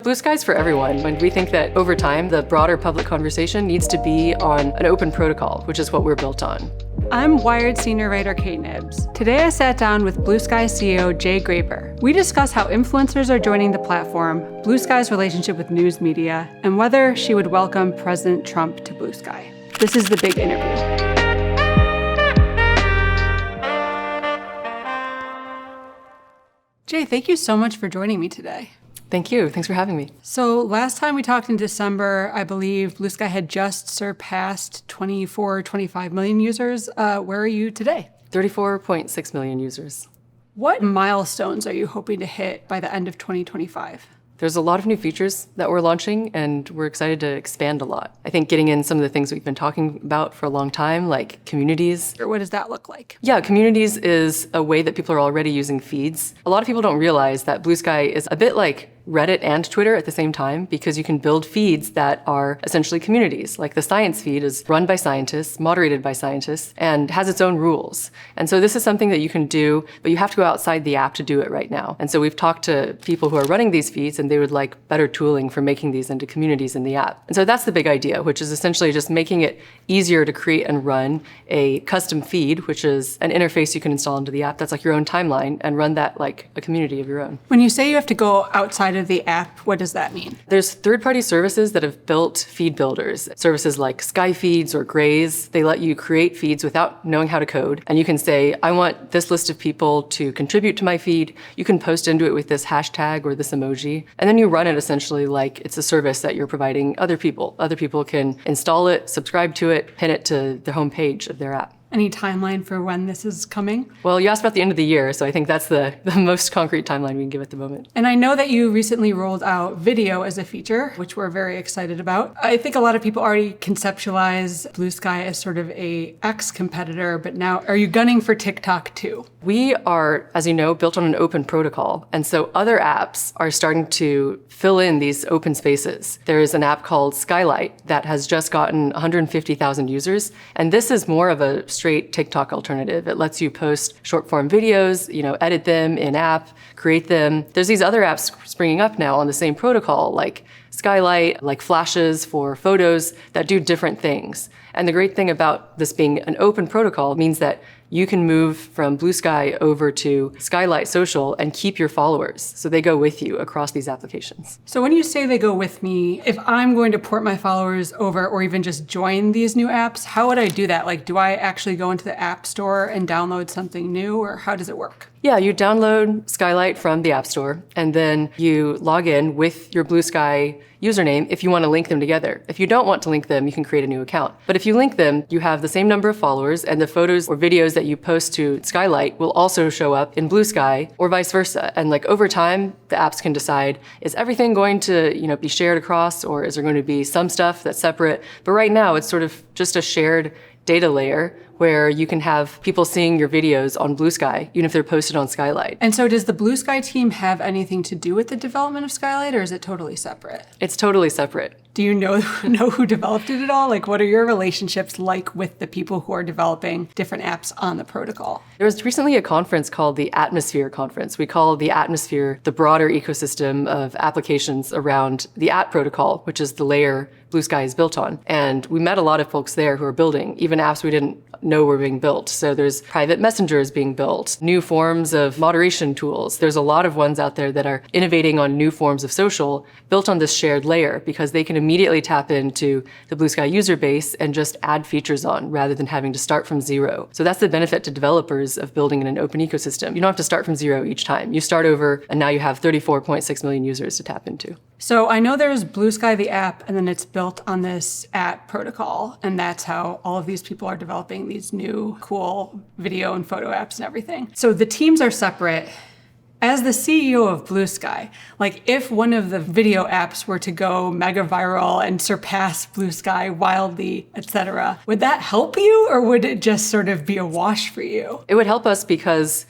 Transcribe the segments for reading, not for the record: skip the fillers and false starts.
Bluesky's for everyone, and we think that over time, the broader public conversation needs to be on an open protocol, which is what we're built on. I'm Wired senior writer Kate Knibbs. Today I sat down with Bluesky CEO Jay Graper. We discuss how influencers are joining the platform, Bluesky's relationship with news media, and whether she would welcome President Trump to Bluesky. This is the big interview. Jay, thank you so much for joining me today. Thank you. Thanks for having me. So last time we talked in December, I believe Bluesky had just surpassed 25 million users. Where are you today? 34.6 million users. What milestones are you hoping to hit by the end of 2025? There's a lot of new features that we're launching, and we're excited to expand a lot. I think getting in some of the things we've been talking about for a long time, like communities. Or what does that look like? Yeah, communities is a way that people are already using feeds. A lot of people don't realize that Bluesky is a bit like Reddit and Twitter at the same time, because you can build feeds that are essentially communities. Like the science feed is run by scientists, moderated by scientists, and has its own rules. And so this is something that you can do, but you have to go outside the app to do it right now. And so we've talked to people who are running these feeds, and they would like better tooling for making these into communities in the app. And so that's the big idea, which is essentially just making it easier to create and run a custom feed, which is an interface you can install into the app that's like your own timeline, and run that like a community of your own. When you say you have to go outside of the app, what does that mean? There's third-party services that have built feed builders. Services like Sky Feeds or Graze, they let you create feeds without knowing how to code. And you can say, I want this list of people to contribute to my feed. You can post into it with this hashtag or this emoji. And then you run it essentially like it's a service that you're providing other people. Other people can install it, subscribe to it, pin it to the homepage of their app. Any timeline for when this is coming? Well, you asked about the end of the year, so I think that's the most concrete timeline we can give at the moment. And I know that you recently rolled out video as a feature, which we're very excited about. I think a lot of people already conceptualize Bluesky as sort of a X competitor, but now are you gunning for TikTok too? We are, as you know, built on an open protocol. And so other apps are starting to fill in these open spaces. There is an app called Skylight that has just gotten 150,000 users. And this is more of a straight TikTok alternative. It lets you post short form videos, edit them in app, create them. There's these other apps springing up now on the same protocol, like Skylight, like flashes for photos that do different things. And the great thing about this being an open protocol means that you can move from Bluesky over to Skylight Social and keep your followers. So they go with you across these applications. So when you say they go with me, if I'm going to port my followers over or even just join these new apps, how would I do that? Like, do I actually go into the App Store and download something new, or how does it work? Yeah, you download Skylight from the App Store, and then you log in with your Bluesky username if you want to link them together. If you don't want to link them, you can create a new account. But if you link them, you have the same number of followers, and the photos or videos that you post to Skylight will also show up in Bluesky, or vice versa. And like over time, the apps can decide, is everything going to be shared across, or is there going to be some stuff that's separate? But right now, it's sort of just a shared data layer where you can have people seeing your videos on Bluesky, even if they're posted on Skylight. And so does the Bluesky team have anything to do with the development of Skylight, or is it totally separate? It's totally separate. Do you know who developed it at all? Like, what are your relationships like with the people who are developing different apps on the protocol? There was recently a conference called the Atmosphere Conference. We call the Atmosphere the broader ecosystem of applications around the AT protocol, which is the layer Bluesky is built on. And we met a lot of folks there who are building even apps we didn't know were being built. So there's private messengers being built, new forms of moderation tools. There's a lot of ones out there that are innovating on new forms of social built on this shared layer, because they can immediately tap into the Bluesky user base and just add features on rather than having to start from zero. So that's the benefit to developers of building in an open ecosystem. You don't have to start from zero each time. You start over, and now you have 34.6 million users to tap into. So I know there's Bluesky the app, and then it's built on this app protocol, and that's how all of these people are developing these new cool video and photo apps and everything. So the teams are separate. As the CEO of Bluesky, like if one of the video apps were to go mega viral and surpass Bluesky wildly, etc., would that help you, or would it just sort of be a wash for you? It would help us because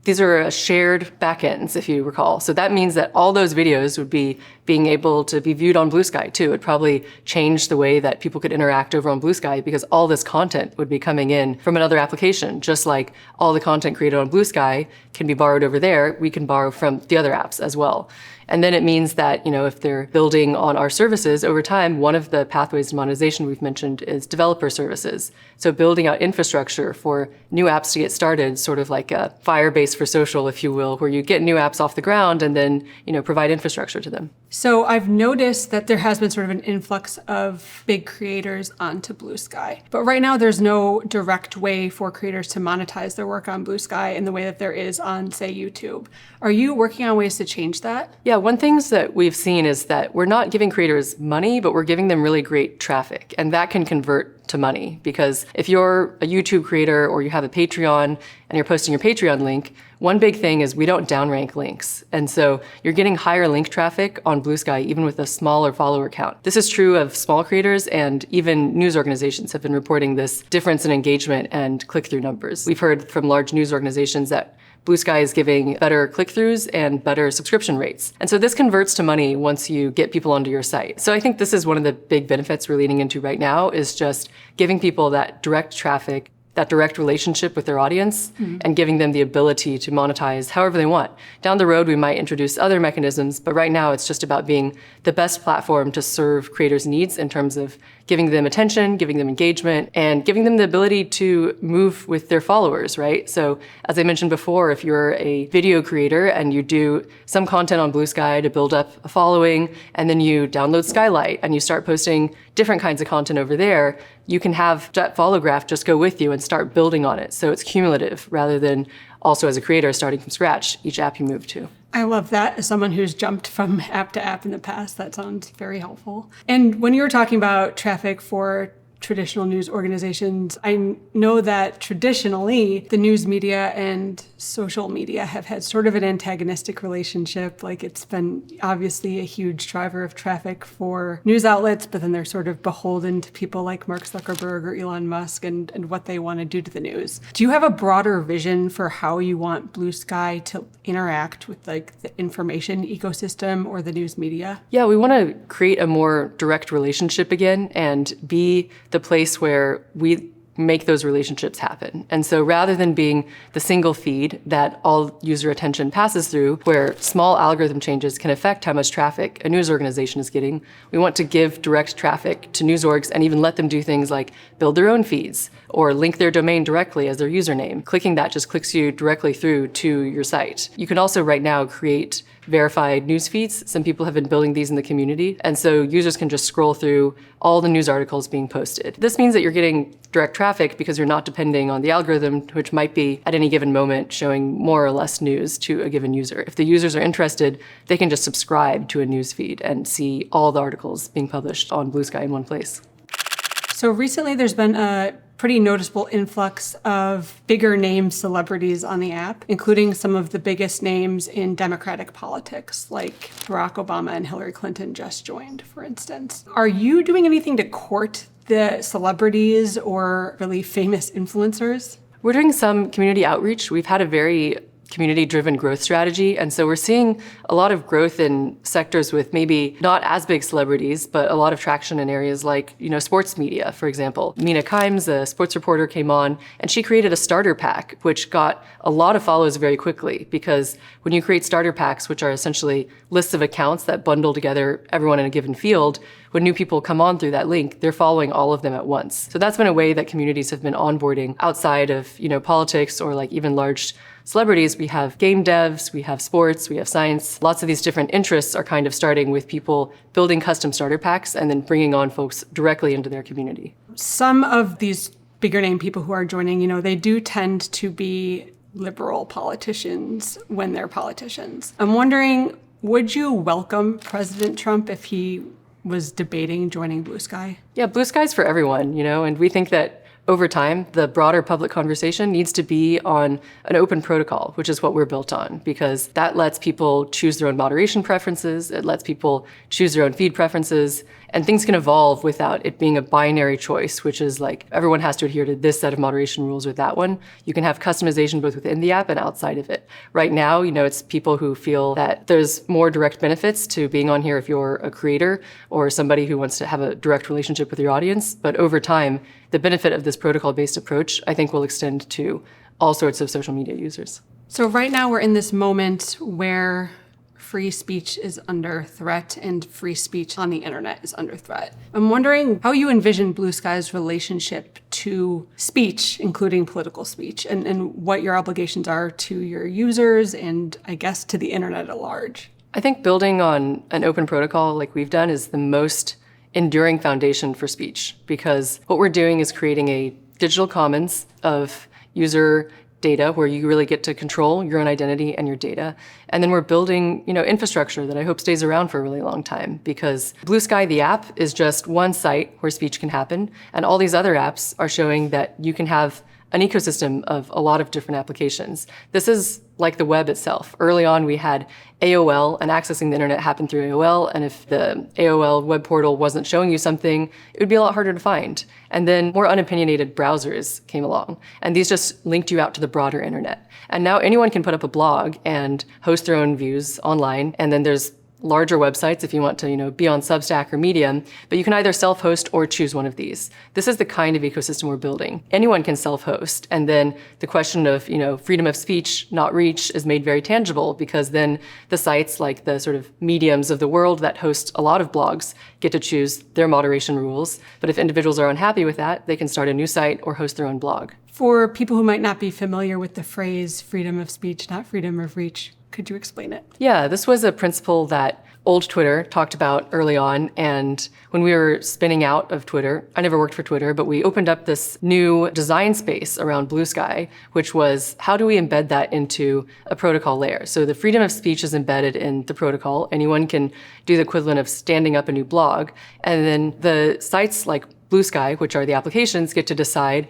these are shared backends, if you recall. So that means that all those videos would be being able to be viewed on Bluesky too. It'd probably change the way that people could interact over on Bluesky, because all this content would be coming in from another application. Just like all the content created on Bluesky can be borrowed over there, we can borrow from the other apps as well. And then it means that, if they're building on our services over time, one of the pathways to monetization we've mentioned is developer services. So building out infrastructure for new apps to get started, sort of like a Firebase for social, if you will, where you get new apps off the ground and then, provide infrastructure to them. So I've noticed that there has been sort of an influx of big creators onto Bluesky. But right now there's no direct way for creators to monetize their work on Bluesky in the way that there is on, say, YouTube. Are you working on ways to change that? Yeah, one thing that we've seen is that we're not giving creators money, but we're giving them really great traffic. And that can convert to money, because if you're a YouTube creator or you have a Patreon and you're posting your Patreon link, one big thing is we don't downrank links. And so you're getting higher link traffic on Bluesky even with a smaller follower count. This is true of small creators, and even news organizations have been reporting this difference in engagement and click-through numbers. We've heard from large news organizations that Bluesky is giving better click-throughs and better subscription rates. And so this converts to money once you get people onto your site. So I think this is one of the big benefits we're leaning into right now, is just giving people that direct traffic, that direct relationship with their audience, and giving them the ability to monetize however they want. Down the road, we might introduce other mechanisms, but right now it's just about being the best platform to serve creators' needs in terms of giving them attention, giving them engagement, and giving them the ability to move with their followers, right? So as I mentioned before, if you're a video creator and you do some content on Bluesky to build up a following, and then you download Skylight and you start posting different kinds of content over there, you can have that follow graph just go with you and start building on it. So it's cumulative rather than also as a creator starting from scratch each app you move to. I love that. As someone who's jumped from app to app in the past, that sounds very helpful. And when you were talking about traffic for traditional news organizations, I know that traditionally the news media and social media have had sort of an antagonistic relationship. Like, it's been obviously a huge driver of traffic for news outlets, but then they're sort of beholden to people like Mark Zuckerberg or Elon Musk and what they want to do to the news. Do you have a broader vision for how you want Bluesky to interact with like the information ecosystem or the news media? Yeah, we want to create a more direct relationship again and be the place where we make those relationships happen. And so rather than being the single feed that all user attention passes through, where small algorithm changes can affect how much traffic a news organization is getting, we want to give direct traffic to news orgs and even let them do things like build their own feeds or link their domain directly as their username. Clicking that just clicks you directly through to your site. You can also right now create verified news feeds. Some people have been building these in the community. And so users can just scroll through all the news articles being posted. This means that you're getting direct traffic because you're not depending on the algorithm, which might be at any given moment showing more or less news to a given user. If the users are interested, they can just subscribe to a news feed and see all the articles being published on Bluesky in one place. So recently there's been a pretty noticeable influx of bigger name celebrities on the app, including some of the biggest names in Democratic politics, like Barack Obama and Hillary Clinton just joined, for instance. Are you doing anything to court the celebrities or really famous influencers? We're doing some community outreach. We've had a very community-driven growth strategy. And so we're seeing a lot of growth in sectors with maybe not as big celebrities, but a lot of traction in areas like, sports media, for example. Mina Kimes, a sports reporter, came on and she created a starter pack, which got a lot of follows very quickly, because when you create starter packs, which are essentially lists of accounts that bundle together everyone in a given field, when new people come on through that link, they're following all of them at once. So that's been a way that communities have been onboarding outside of, politics or like even large celebrities. We have game devs, we have sports, we have science. Lots of these different interests are kind of starting with people building custom starter packs and then bringing on folks directly into their community. Some of these bigger name people who are joining, they do tend to be liberal politicians when they're politicians. I'm wondering, would you welcome President Trump if he was debating joining Bluesky? Yeah, Bluesky's for everyone, and we think that over time, the broader public conversation needs to be on an open protocol, which is what we're built on, because that lets people choose their own moderation preferences, it lets people choose their own feed preferences, and things can evolve without it being a binary choice, which is like everyone has to adhere to this set of moderation rules or that one. You can have customization both within the app and outside of it. Right now, it's people who feel that there's more direct benefits to being on here if you're a creator or somebody who wants to have a direct relationship with your audience. But over time, the benefit of this protocol-based approach, I think, will extend to all sorts of social media users. So right now we're in this moment where free speech is under threat and free speech on the internet is under threat. I'm wondering how you envision Bluesky's relationship to speech, including political speech, and what your obligations are to your users and I guess to the internet at large. I think building on an open protocol like we've done is the most enduring foundation for speech, because what we're doing is creating a digital commons of user data where you really get to control your own identity and your data. And then we're building, infrastructure that I hope stays around for a really long time, because Bluesky, the app, is just one site where speech can happen. And all these other apps are showing that you can have an ecosystem of a lot of different applications. This is like the web itself. Early on, we had AOL, and accessing the internet happened through AOL. And if the AOL web portal wasn't showing you something, it would be a lot harder to find. And then more unopinionated browsers came along, and these just linked you out to the broader internet. And now anyone can put up a blog and host their own views online. And then there's larger websites if you want to, be on Substack or Medium, but you can either self-host or choose one of these. This is the kind of ecosystem we're building. Anyone can self-host, and then the question of, freedom of speech, not reach, is made very tangible, because then the sites like the sort of mediums of the world that host a lot of blogs get to choose their moderation rules. But if individuals are unhappy with that, they can start a new site or host their own blog. For people who might not be familiar with the phrase freedom of speech, not freedom of reach, could you explain it? Yeah, this was a principle that old Twitter talked about early on. And when we were spinning out of Twitter, I never worked for Twitter, but we opened up this new design space around Bluesky, which was how do we embed that into a protocol layer? So the freedom of speech is embedded in the protocol. Anyone can do the equivalent of standing up a new blog. And then the sites like Bluesky, which are the applications, get to decide,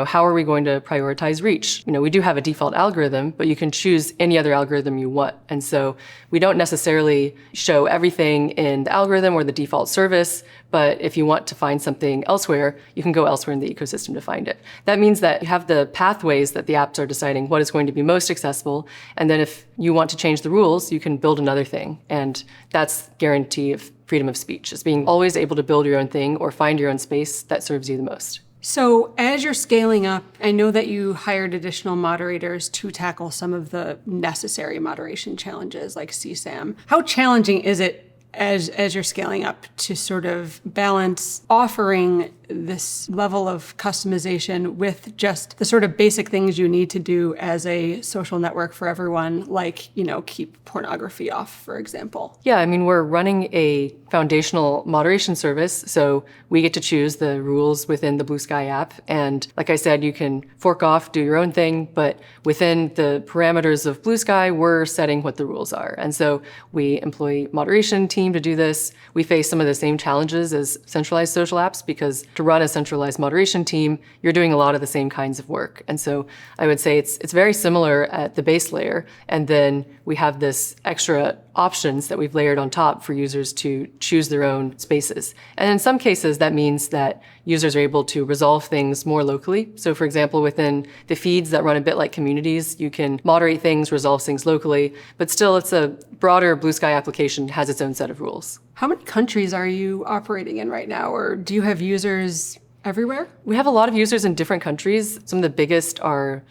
how are we going to prioritize reach? We do have a default algorithm, but you can choose any other algorithm you want. And so we don't necessarily show everything in the algorithm or the default service, but if you want to find something elsewhere, you can go elsewhere in the ecosystem to find it. That means that you have the pathways that the apps are deciding what is going to be most accessible. And then if you want to change the rules, you can build another thing. And that's guarantee of freedom of speech, is being always able to build your own thing or find your own space that serves you the most. So as you're scaling up, I know that you hired additional moderators to tackle some of the necessary moderation challenges like CSAM. How challenging is it as you're scaling up to sort of balance offering this level of customization with just the sort of basic things you need to do as a social network for everyone, like, keep pornography off, for example? Yeah, we're running a foundational moderation service, so we get to choose the rules within the Bluesky app. And like I said, you can fork off, do your own thing, but within the parameters of Bluesky, we're setting what the rules are. And so we employ moderation team to do this. We face some of the same challenges as centralized social apps, because to run a centralized moderation team, you're doing a lot of the same kinds of work. And so I would say it's very similar at the base layer. And then we have this extra options that we've layered on top for users to choose their own spaces. And in some cases, that means that users are able to resolve things more locally. So for example, within the feeds that run a bit like communities, you can moderate things, resolve things locally, but still it's a broader Bluesky application, has its own set of rules. How many countries are you operating in right now, or do you have users everywhere? We have a lot of users in different countries. Some of the biggest are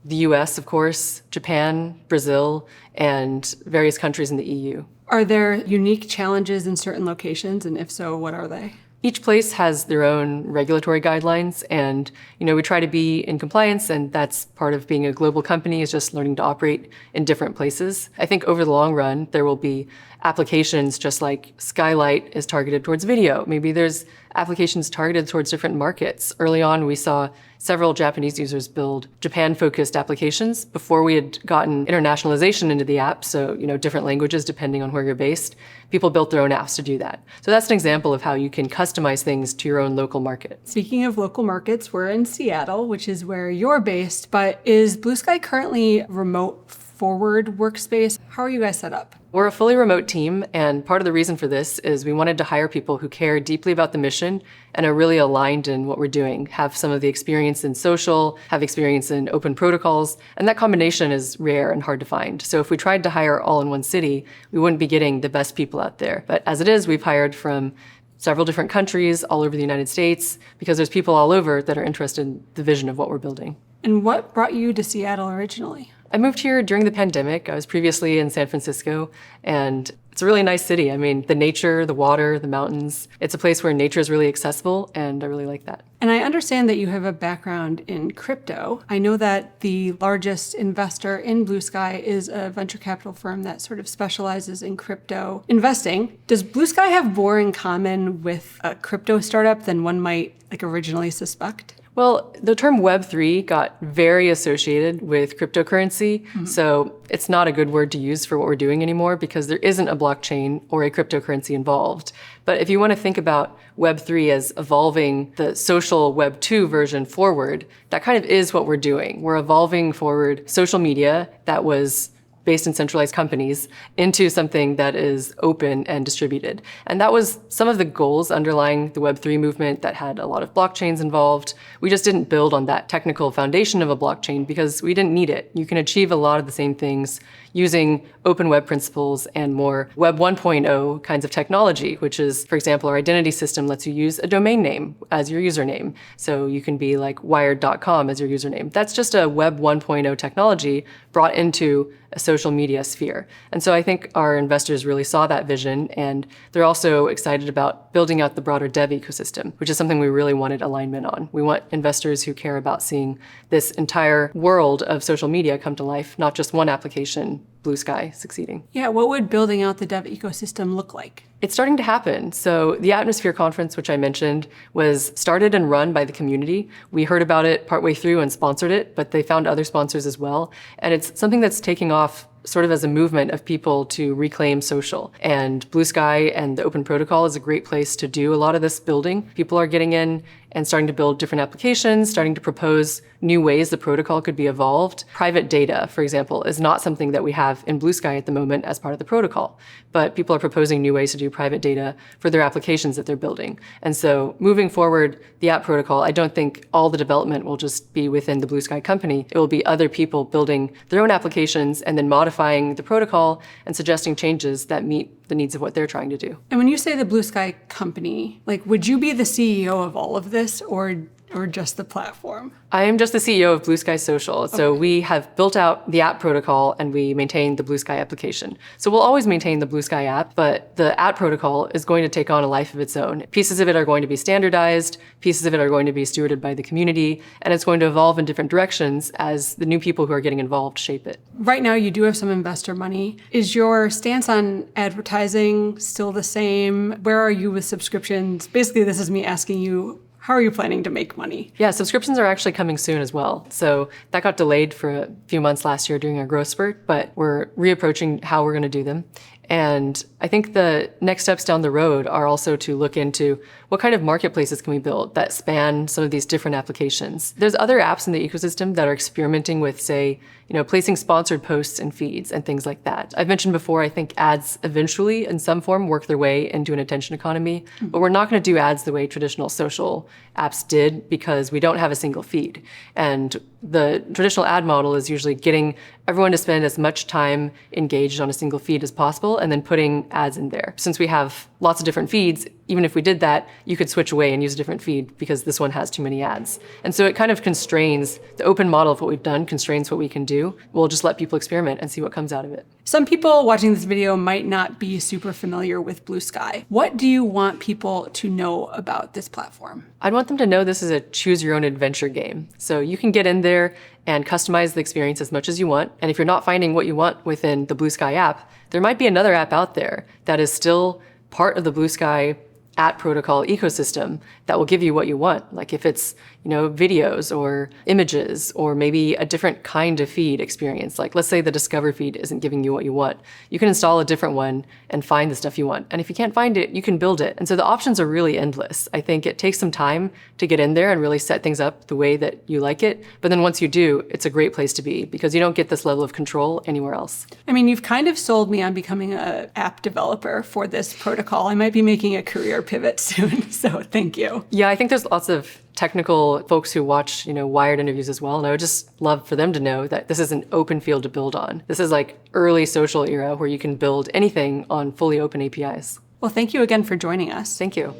the US, of course, Japan, Brazil, and various countries in the EU. Are there unique challenges in certain locations, and if so, what are they? Each place has their own regulatory guidelines, and we try to be in compliance, and that's part of being a global company, is just learning to operate in different places. I think over the long run, there will be applications just like Skylight is targeted towards video. Maybe there's applications targeted towards different markets. Early on, we saw several Japanese users build Japan-focused applications before we had gotten internationalization into the app, so different languages depending on where you're based. People built their own apps to do that. So that's an example of how you can customize things to your own local market. Speaking of local markets, we're in Seattle, which is where you're based, but is Bluesky currently remote forward workspace? How are you guys set up? We're a fully remote team, and part of the reason for this is we wanted to hire people who care deeply about the mission and are really aligned in what we're doing, have some of the experience in social, have experience in open protocols, and that combination is rare and hard to find. So if we tried to hire all in one city, we wouldn't be getting the best people out there. But as it is, we've hired from several different countries all over the United States, because there's people all over that are interested in the vision of what we're building. And what brought you to Seattle originally? I moved here during the pandemic. I was previously in San Francisco, and it's a really nice city. I mean, the nature, the water, the mountains. It's a place where nature is really accessible, and I really like that. And I understand that you have a background in crypto. I know that the largest investor in Bluesky is a venture capital firm that sort of specializes in crypto investing. Does Bluesky have more in common with a crypto startup than one might originally suspect? Well, the term Web3 got very associated with cryptocurrency, so it's not a good word to use for what we're doing anymore because there isn't a blockchain or a cryptocurrency involved. But if you want to think about Web3 as evolving the social Web2 version forward, that kind of is what we're doing. We're evolving forward social media that was based in centralized companies into something that is open and distributed. And that was some of the goals underlying the Web3 movement that had a lot of blockchains involved. We just didn't build on that technical foundation of a blockchain because we didn't need it. You can achieve a lot of the same things using open web principles and more Web 1.0 kinds of technology, which is, for example, our identity system lets you use a domain name as your username. So you can be like wired.com as your username. That's just a Web 1.0 technology brought into a social media sphere. And so I think our investors really saw that vision, and they're also excited about building out the broader dev ecosystem, which is something we really wanted alignment on. We want investors who care about seeing this entire world of social media come to life, not just one application, Bluesky, succeeding. Yeah, what would building out the dev ecosystem look like? It's starting to happen. So the Atmosphere Conference, which I mentioned, was started and run by the community. We heard about it partway through and sponsored it, but they found other sponsors as well. And it's something that's taking off sort of as a movement of people to reclaim social. And Bluesky and the Open Protocol is a great place to do a lot of this building. People are getting in and starting to build different applications, starting to propose new ways the protocol could be evolved. Private data, for example, is not something that we have in Bluesky at the moment as part of the protocol, but people are proposing new ways to do private data for their applications that they're building. And so moving forward, the app protocol, I don't think all the development will just be within the Bluesky company. It will be other people building their own applications and then modifying the protocol and suggesting changes that meet the needs of what they're trying to do. And when you say the Bluesky company, would you be the CEO of all of this or just the platform? I am just the CEO of Bluesky Social. So we have built out the app protocol and we maintain the Bluesky application. So we'll always maintain the Bluesky app, but the app protocol is going to take on a life of its own. Pieces of it are going to be standardized, pieces of it are going to be stewarded by the community, and it's going to evolve in different directions as the new people who are getting involved shape it. Right now, you do have some investor money. Is your stance on advertising still the same? Where are you with subscriptions? Basically, this is me asking you, how are you planning to make money? Yeah, subscriptions are actually coming soon as well. So that got delayed for a few months last year during our growth spurt, but we're reapproaching how we're going to do them. And I think the next steps down the road are also to look into what kind of marketplaces can we build that span some of these different applications. There's other apps in the ecosystem that are experimenting with, say, placing sponsored posts and feeds and things like that. I've mentioned before, I think ads eventually in some form work their way into an attention economy, but we're not going to do ads the way traditional social apps did because we don't have a single feed. And the traditional ad model is usually getting everyone to spend as much time engaged on a single feed as possible and then putting ads in there. Since we have lots of different feeds, even if we did that, you could switch away and use a different feed because this one has too many ads. And so it kind of constrains, the open model of what we've done constrains what we can do. We'll just let people experiment and see what comes out of it. Some people watching this video might not be super familiar with Bluesky. What do you want people to know about this platform? I'd want them to know this is a choose your own adventure game. So you can get in there and customize the experience as much as you want. And if you're not finding what you want within the Bluesky app, there might be another app out there that is still part of the Bluesky app protocol ecosystem that will give you what you want. Like if it's, videos or images or maybe a different kind of feed experience. Like let's say the Discover feed isn't giving you what you want. You can install a different one and find the stuff you want. And if you can't find it, you can build it. And so the options are really endless. I think it takes some time to get in there and really set things up the way that you like it. But then once you do, it's a great place to be because you don't get this level of control anywhere else. I mean, you've kind of sold me on becoming an app developer for this protocol. I might be making a career pivot soon, so thank you. Yeah, I think there's lots of technical folks who watch, Wired interviews as well. And I would just love for them to know that this is an open field to build on. This is like early social era where you can build anything on fully open APIs. Well, thank you again for joining us. Thank you.